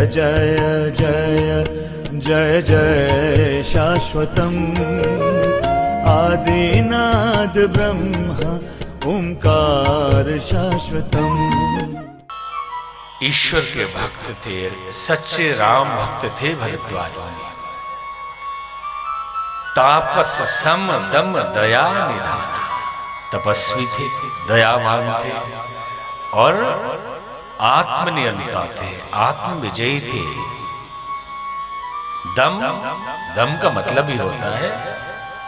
जय जय जय जय शाश्वतम् आदिनाद ब्रह्म ओंकार शाश्वतम्। ईश्वर के भक्त थे, सच्चे राम भक्त थे भरद्वाज मुनि। तापस सम दम दया निधान, तपस्वी थे, दयावान थे और आत्मनियंता थे, आत्म विजयी थे। दम का मतलब ही होता है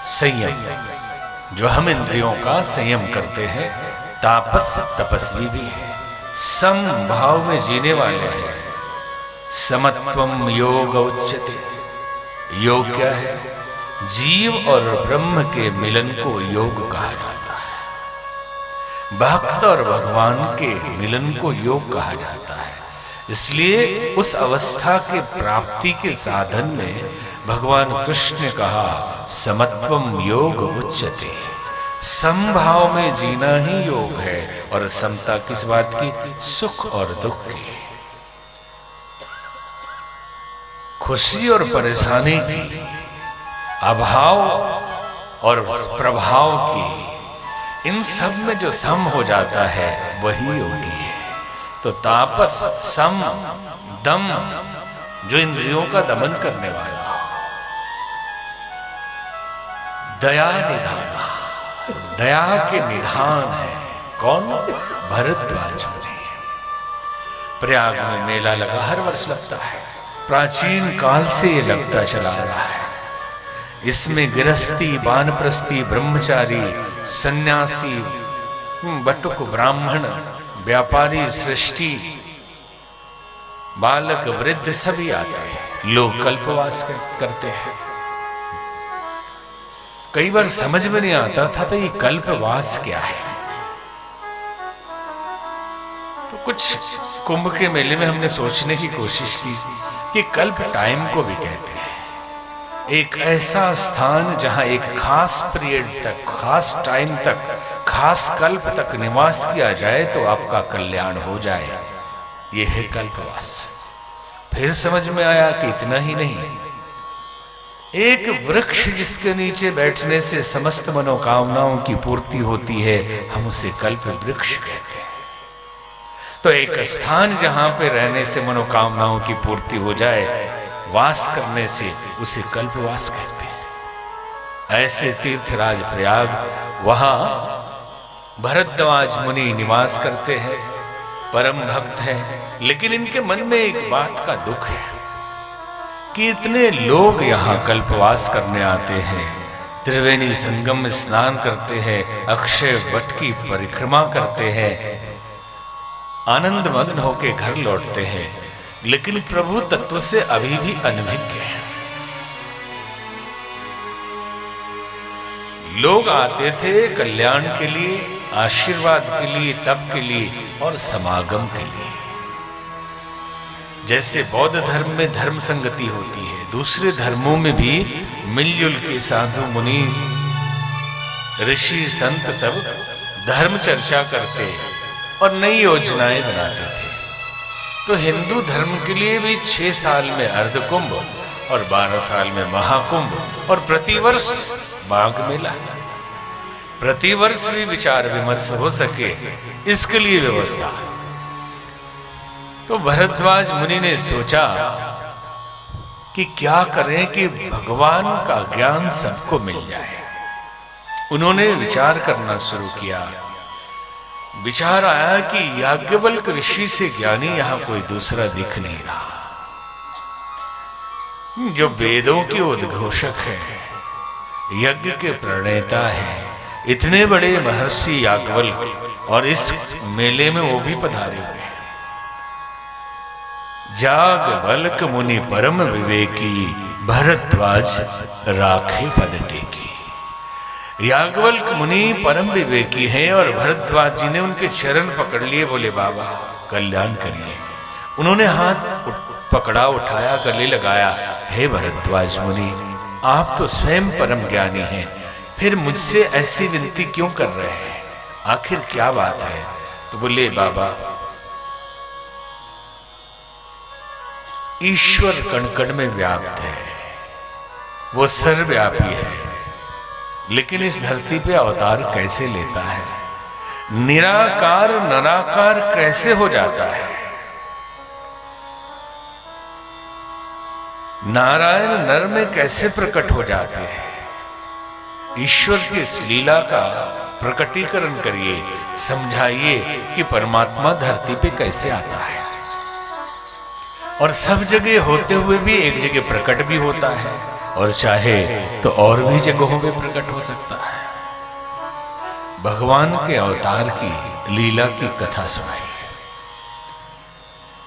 संयम, जो हम इंद्रियों का संयम करते हैं। तापस तपस्वी भी है, सम भाव में जीने वाले हैं। समत्वम योग उच्यते, योग क्या है? जीव और ब्रह्म के मिलन को योग कहा जाता है। भक्त और भगवान के मिलन को योग कहा जाता है। इसलिए उस अवस्था के प्राप्ति के साधन में भगवान कृष्ण ने कहा समत्वम योग उच्यते। समभाव में जीना ही योग है। और समता किस बात की? सुख और दुख की, खुशी और परेशानी की, अभाव और प्रभाव की, इन सब में जो सम हो जाता है वही योगी है। तो तापस, सम, दम, जो इंद्रियों का दमन करने वाला, दया निधान, दया के निधान है। कौन? भरद्वाज मुनि। प्रयाग में मेला लगा, हर वर्ष लगता है, प्राचीन काल से ये लगता चला रहा है। इसमें गृहस्थी, वानप्रस्थी, ब्रह्मचारी, सन्यासी, बटुक, ब्राह्मण, व्यापारी, सृष्टि, बालक, वृद्ध सभी आते हैं। लोग कल्पवास करते हैं। कई बार समझ में नहीं आता था तो ये कल्पवास क्या है। तो कुछ कुंभ के मेले में हमने सोचने की कोशिश की कि कल्प टाइम को भी कहते हैं। एक ऐसा स्थान जहां एक खास पीरियड तक, खास टाइम तक, खास कल्प तक निवास किया जाए तो आपका कल्याण हो जाए, यह है कल्पवास। फिर समझ में आया कि इतना ही नहीं, एक वृक्ष जिसके नीचे बैठने से समस्त मनोकामनाओं की पूर्ति होती है, हम उसे कल्प वृक्ष कहते हैं। तो एक स्थान जहां पे रहने से मनोकामनाओं की पूर्ति हो जाए, वास करने से उसे कल्पवास कहते हैं। ऐसे तीर्थराज प्रयाग, वहां भरद्वाज मुनि निवास करते हैं, परम भक्त हैं। लेकिन इनके मन में एक बात का दुख है कि इतने लोग यहाँ कल्पवास करने आते हैं, त्रिवेणी संगम में स्नान करते हैं, अक्षय वट की परिक्रमा करते हैं, आनंद मग्न होकर घर लौटते हैं, लेकिन प्रभु तत्व से अभी भी अनभिज्ञ है। लोग आते थे कल्याण के लिए, आशीर्वाद के लिए, तप के लिए और समागम के लिए। जैसे बौद्ध धर्म में धर्म संगति होती है, दूसरे धर्मों में भी मिलजुल के साधु मुनि, ऋषि, संत सब धर्म चर्चा करते और नई योजनाएं बनाते थे। तो हिंदू धर्म के लिए भी 6 साल में अर्धकुंभ और 12 साल में महाकुंभ और प्रतिवर्ष माघ मेला, प्रतिवर्ष भी विचार विमर्श हो सके इसके लिए व्यवस्था। तो भरद्वाज मुनि ने सोचा कि क्या करें कि भगवान का ज्ञान सबको मिल जाए। उन्होंने विचार करना शुरू किया। विचार आया कि याज्ञवल्क्य ऋषि से ज्ञानी यहां कोई दूसरा दिख नहीं रहा, जो वेदों के उद्घोषक है, यज्ञ के प्रणेता है, इतने बड़े महर्षि याज्ञवल्क्य, और इस मेले में वो भी पधारे हुए। याज्ञवल्क्य मुनि परम विवेकी, भरद्वाज राखे पद टेकी। याज्ञवल्क्य मुनि परम विवेकी हैं और भरद्वाज जी ने उनके चरण पकड़ लिए, बोले बाबा कल्याण करिए। उन्होंने हाथ पकड़ा, उठाया, गले लगाया। हे भरद्वाज मुनि, आप तो स्वयं परम ज्ञानी हैं, फिर मुझसे ऐसी विनती क्यों कर रहे हैं? आखिर क्या बात है? तो बोले बाबा ईश्वर कण कण में व्याप्त है, वो सर्वव्यापी है, लेकिन इस धरती पे अवतार कैसे लेता है, निराकार नराकार कैसे हो जाता है, नारायण नर में कैसे प्रकट हो जाते हैं। ईश्वर की इस लीला का प्रकटीकरण करिए, समझाइए कि परमात्मा धरती पे कैसे आता है, और सब जगह होते हुए भी एक जगह प्रकट भी होता है, और चाहे तो और भी जगहों में प्रकट हो सकता है। भगवान के अवतार की लीला की कथा सुनाई।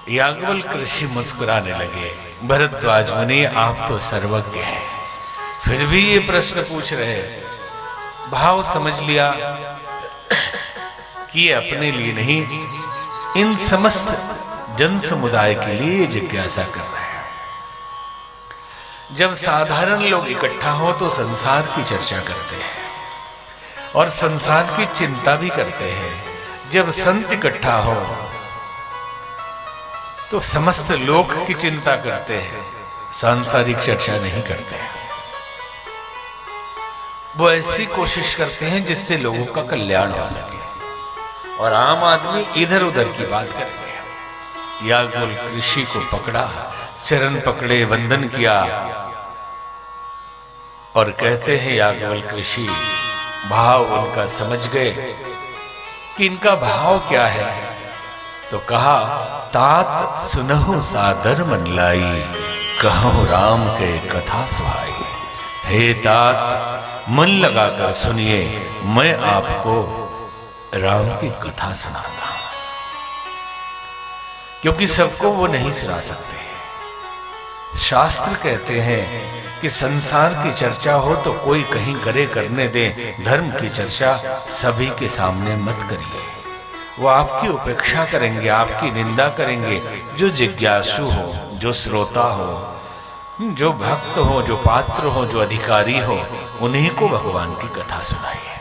याज्ञवल्क्य ऋषि मुस्कुराने लगे। भरद्वाज मुनि, आप तो सर्वज्ञ हैं, फिर भी ये प्रश्न पूछ रहे। भाव समझ लिया कि ये अपने लिए नहीं, इन समस्त जन समुदाय के लिए जिज्ञासा कर रहे हैं। जब साधारण लोग इकट्ठा हो तो संसार की चर्चा करते हैं और संसार की चिंता भी करते हैं। जब संत इकट्ठा हो तो समस्त लोक की चिंता करते हैं, सांसारिक चर्चा नहीं करते हैं। वो ऐसी कोशिश करते हैं जिससे लोगों का कल्याण हो सके, और आम आदमी इधर उधर की बात करते। याज्ञवल्क्य ऋषि को पकड़ा, चरण पकड़े, वंदन किया और कहते हैं याज्ञवल्क्य ऋषि, भाव उनका समझ गए कि इनका भाव क्या है। तो कहा, तात सुनहु सादर मन लाई, कहूँ राम के कथा सुहाई। हे तात, मन लगाकर सुनिए, मैं आपको राम की कथा सुनाता हूं, क्योंकि सबको वो नहीं सुना सकते। शास्त्र कहते हैं कि संसार की चर्चा हो तो कोई कहीं करे, करने दे, धर्म की चर्चा सभी के सामने मत करिए। वो आपकी उपेक्षा करेंगे, आपकी निंदा करेंगे। जो जिज्ञासु हो, जो श्रोता हो, जो भक्त हो, जो पात्र हो, जो अधिकारी हो, उन्हीं को भगवान की कथा सुनाइए।